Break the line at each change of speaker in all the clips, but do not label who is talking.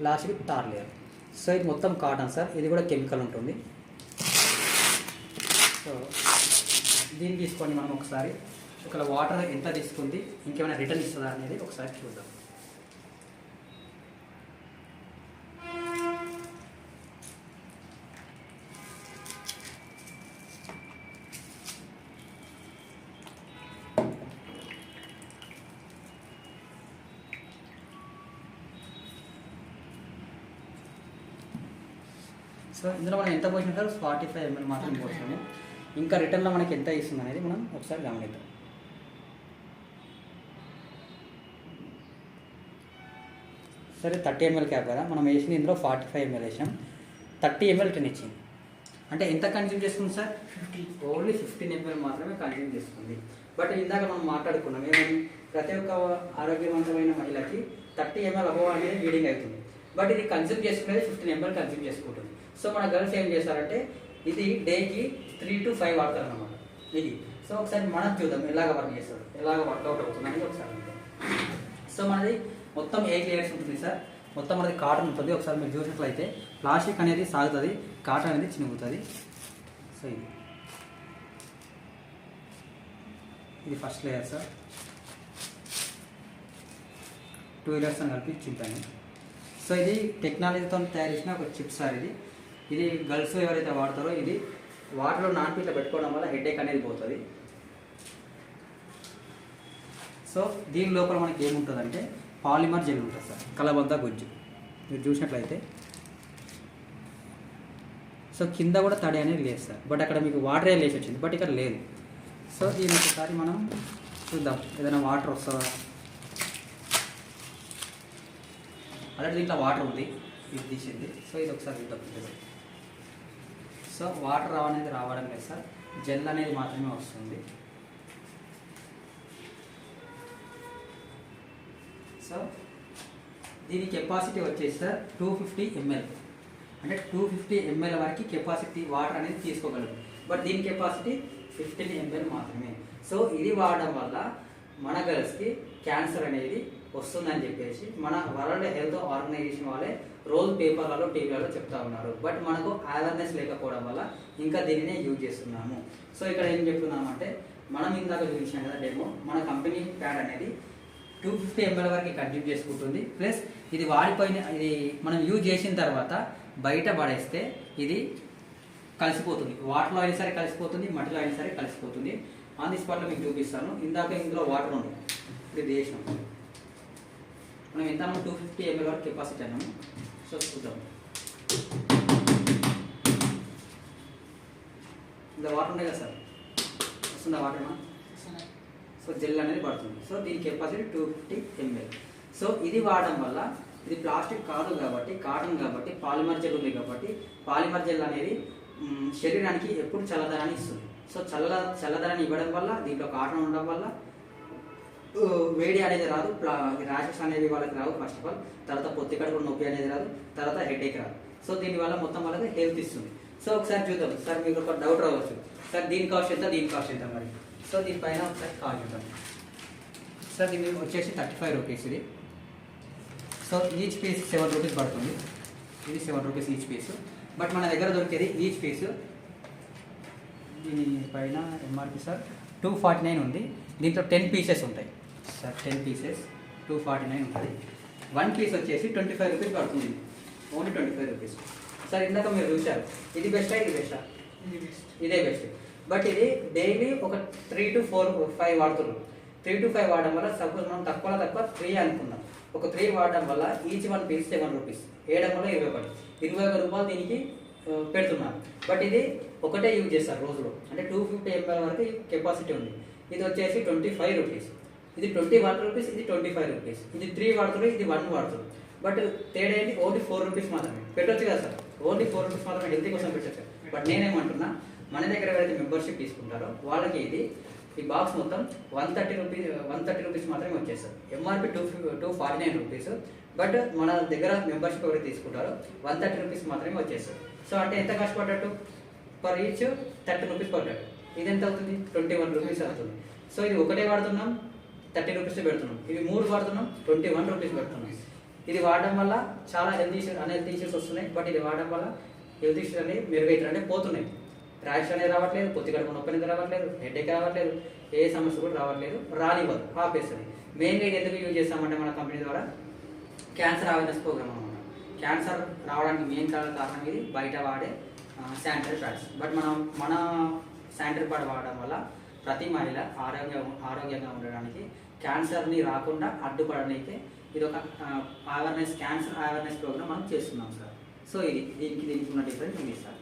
లాస్ట్కి torr layer. So ఇది మొత్తం కాటన్ సార్, ఇది కూడా కెమికల్ ఉంటుంది. సో దీన్ని తీసుకొని మనం ఒకసారి ఒకవేళ వాటర్ ఎంత తీసుకుంది, ఇంకేమైనా రిటర్న్ ఇస్తుందా అనేది ఒకసారి చూద్దాం. సో ఇందులో మనం ఎంత పోసినా సార్ 45 ml మాత్రం పోసాము. ఇంకా రిటర్న్లో మనకి ఎంత ఇస్తుంది అనేది మనం ఒకసారి గమనిద్దాం. సరే 30 ml క్యాప్ కదా, మనం వేసింది ఇందులో 45 ml వేసాం. 30 ml రిటర్న్ ఇచ్చింది. అంటే ఎంత కన్జ్యూమ్ చేస్తుంది సార్? 50. ఓన్లీ 15 ml మాత్రమే కన్జ్యూమ్ చేస్తుంది. బట్ ఇందాక మనం మాట్లాడుకున్నాం ఏమని, ప్రతి ఒక్క ఆరోగ్యవంతమైన మహిళకి 30 ml అబోవ్ అనేది లీడింగ్ అవుతుంది. బట్ ఇది కన్జ్యూమ్ చేసుకునేది 15 ml కన్జ్యూమ్ చేసుకుంటుంది. సో మన గర్ల్స్ ఏం చేస్తారంటే ఇది డేకి 3 to 5 వాడతారు అన్నమాట ఇది. సో ఒకసారి మనం చూద్దాం ఎలాగ వర్క్ చేస్తారు, ఎలాగ వర్కౌట్ అవుతుంది అనేది ఒకసారి. సో మనది మొత్తం 8 లేయర్స్ ఉంటుంది సార్. మొత్తం మనది కాటన్ ఉంటుంది. ఒకసారి మీరు చూసినట్లయితే ప్లాస్టిక్ అనేది సాగుతుంది, కాటన్ అనేది చినుగుతుంది. సో ఇది ఫస్ట్ లేయర్ సార్. 2 లేయర్స్ అని కలిపి చింపాను. సో ఇది టెక్నాలజీతో తయారు చేసిన ఒక చిప్ సార్. ఇది గర్ల్స్ ఎవరైతే వాడతారో ఇది వాటర్లో నానబెట్టి పెట్టుకోవడం వల్ల హెడేక్ అనేది పోతుంది. సో దీని లోపల మనకి ఏముంటుందంటే పాలిమర్ జెల్ ఉంటుంది సార్, కలబంద గుజ్జు. మీరు చూసినట్లయితే సో కింద కూడా తడి అనేది లేదు సార్, బట్ అక్కడ మీకు వాటరే లేచి వచ్చింది, బట్ ఇక్కడ లేదు. సో దీని ఒకసారి మనం చూద్దాం ఏదైనా వాటర్ వస్తుందా. అలాంటి దీంట్లో వాటర్ ఉంది, ఇది తీసింది. సో ఇది ఒకసారి చూద్దాం. సో వాటర్ అనేది రావడం లేదు సార్, జెల్ అనేది మాత్రమే వస్తుంది. సో దీని కెపాసిటీ వచ్చేసి సార్ 250 ml. అంటే 250 ml వరకు కెపాసిటీ వాటర్ అనేది తీసుకోగలరు. బట్ దీని కెపాసిటీ 15 ml మాత్రమే. సో ఇది వాడడం వల్ల మన గర్ల్స్కి క్యాన్సర్ అనేది వస్తుందని చెప్పేసి మన వరల్డ్ హెల్త్ ఆర్గనైజేషన్ వాళ్ళే రోజు పేపర్లలో టీవీలలో చెప్తా ఉన్నారు. బట్ మనకు అవేర్నెస్ లేకపోవడం వల్ల ఇంకా దీనినే యూజ్ చేస్తున్నాము. సో ఇక్కడ ఏం చెప్తున్నామంటే మనం ఇందాక చూపించాం కదా డెమో, మన కంపెనీ ప్యాడ్ అనేది 250 ml వరకు కన్జ్యూమ్ చేసుకుంటుంది. ప్లస్ ఇది వాడిపోయిన ఇది మనం యూజ్ చేసిన తర్వాత బయట పడేస్తే ఇది కలిసిపోతుంది. వాటర్లో అయినా సరే కలిసిపోతుంది, మట్టిలో అయినా సరే కలిసిపోతుంది. ఆన్ ది స్పాట్లో మీకు చూపిస్తాను. ఇందాక ఇందులో వాటర్ ఉంది, ఇది వేసినాం. మనం ఎంత 250 ml వరకు కెపాసిటీ అన్నాము. సో చూద్దాం, ఇందులో వాటర్ ఉన్నాయి కదా సార్, వస్తుందా వాటర్? సో జెల్ అనేది పడుతుంది. సో దీని కెపాసిటీ 250 ml. సో ఇది వాడడం వల్ల ఇది ప్లాస్టిక్ కాదు కాబట్టి, కాటన్ కాబట్టి, పాలిమర్ జెల్ ఉంది కాబట్టి, పాలిమర్ జెల్ అనేది శరీరానికి ఎప్పుడు చల్లదనాన్ని ఇస్తుంది. సో చల్లదనాన్ని ఇవ్వడం వల్ల, దీంట్లో కాటన్ ఉండడం వల్ల వేడి అనేది రాదు, ర్యాషెస్ అనేవి వాళ్ళకి రావు ఫస్ట్ ఆఫ్ ఆల్. తర్వాత పొత్తి కడుపు నొప్పి అనేది రాదు, తర్వాత హెడేక్ రాదు. సో దీనివల్ల మొత్తం వాళ్ళకి హెల్త్ ఇస్తుంది. సో ఒకసారి చూద్దాం సార్, మీకు ఒక డౌట్ రావచ్చు సార్ దీని కాస్ట్ ఎంత, దీని కాస్ట్ ఎంత మరి. సో దీనిపైన ఒకసారి కాల్ చూద్దాం సార్. దీని వచ్చేసి 35 రూపీస్ ఇది. సో ఈచ్ పీస్ 7 రూపీస్ పడుతుంది. ఇది 7 రూపీస్ ఈచ్ పీస్. బట్ మన దగ్గర దొరికేది ఈచ్ పీస్ దీనిపైన ఎంఆర్పి సార్ 249 ఉంది. దీంట్లో 10 పీసెస్ ఉంటాయి సార్. 10 పీసెస్ 249 ఉంటుంది. 1 పీస్ వచ్చేసి 25 రూపీస్ పడుతుంది, ఓన్లీ 25 రూపీస్. సార్ ఇందాక మీరు చూశారు, ఇది బెస్టా ఇది బెస్టా? ఇదే బెస్ట్. బట్ ఇది డైలీ ఒక 3 to 4 5 వాడుతున్నారు. 3 to 5 వాడడం వల్ల సపోజ్ మనం తక్కువ 3 అనుకుందాం. ఒక 3 వాడడం వల్ల ఈచ్ 1 పీస్ 7 రూపీస్, వేయడం వల్ల 21 రూపాయలు దీనికి పెడుతున్నారు. బట్ ఇది ఒకటే యూజ్ చేస్తారు రోజులో. అంటే 250 ml వరకు కెపాసిటీ ఉంది. ఇది వచ్చేసి 25 రూపీస్, ఇది 21 రూపీస్, ఇది 25 రూపీస్. ఇది 3 వాడుతున్నారు, ఇది 1 వాడుతున్నారు. బట్ తేడా ఏంటి? ఓన్లీ 4 రూపీస్ మాత్రమే పెట్టొచ్చు కదా సార్. ఓన్లీ 4 రూపీస్ మాత్రమే హెల్తీ కోసం పెట్టచ్చు. బట్ నేనేమంటున్నా, మన దగ్గర ఎవరైతే మెంబర్షిప్ తీసుకుంటారో వాళ్ళకి ఇది ఈ బాక్స్ మొత్తం 130 రూపీస్ మాత్రమే వచ్చేస్తారు. MRP 249 rupees. బట్ మన దగ్గర మెంబర్షిప్ ఎవరైతే తీసుకుంటారో 130 రూపీస్ మాత్రమే వచ్చేస్తారు. సో అంటే ఎంత కష్టపడ్డట్టు? పర్ ఈచ్ 30 రూపీస్ పడ్డట్టు. ఇది ఎంత అవుతుంది? 21 రూపీస్ అవుతుంది. సో ఇది ఒకటే వాడుతున్నాం, 30 రూపీస్ పెడుతున్నాం. ఇవి 3 వాడుతున్నాం, 21 రూపీస్ పెడుతున్నాం. ఇది వాడడం వల్ల చాలా అన్హెల్తీ ఇష్యూస్ వస్తున్నాయి. బట్ ఇది వాడడం వల్ల హెల్త్ ఇష్యూస్ అనేవి మెరుగవుతాయి, అంటే పోతున్నాయి. ర్యాష్ అనేది రావట్లేదు, పొత్తి కడుపు నొప్పి అనేది రావట్లేదు, హెడేక్ రావట్లేదు, ఏ సమస్య కూడా రావట్లేదు, రానివ్వదు, ఆపేస్తుంది. మెయిన్గా ఇది ఎందుకు యూజ్ చేస్తామంటే మన కంపెనీ ద్వారా క్యాన్సర్ అవేర్నెస్ ప్రోగ్రామ్ అనమాట. క్యాన్సర్ రావడానికి మెయిన్ కారణం ఇది బయట వాడే శానిటరీ ప్యాడ్స్. బట్ మన శానిటరీ ప్యాడ్ వాడడం వల్ల ప్రతి మహిళ ఆరోగ్యంగా ఉండడానికి, క్యాన్సర్ని రాకుండా అడ్డుపడడానికి ఇది ఒక క్యాన్సర్ అవేర్నెస్ ప్రోగ్రామ్ మనం చేస్తున్నాం సార్. సో దీనికి ఉన్న డిఫరెన్స్ ఉంది సార్.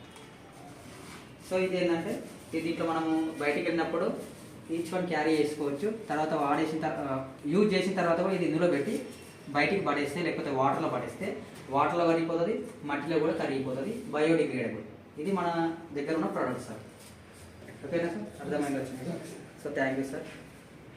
సో ఇది ఏంటంటే దీంట్లో మనము బయటికి వెళ్ళినప్పుడు ఈచ్ వన్ క్యారీ చేసుకోవచ్చు. తర్వాత యూజ్ చేసిన తర్వాత కూడా ఇది ఇందులో పెట్టి బయటికి పడేస్తే, లేకపోతే వాటర్లో పడేస్తే వాటర్లో కరిగిపోతుంది, మట్టిలో కూడా కరిగిపోతుంది, బయోడిగ్రేడబుల్. ఇది మన దగ్గర ఉన్న ప్రోడక్ట్ సార్. ఓకేనా సార్? అర్థమైంది వచ్చింది. So thank you sir.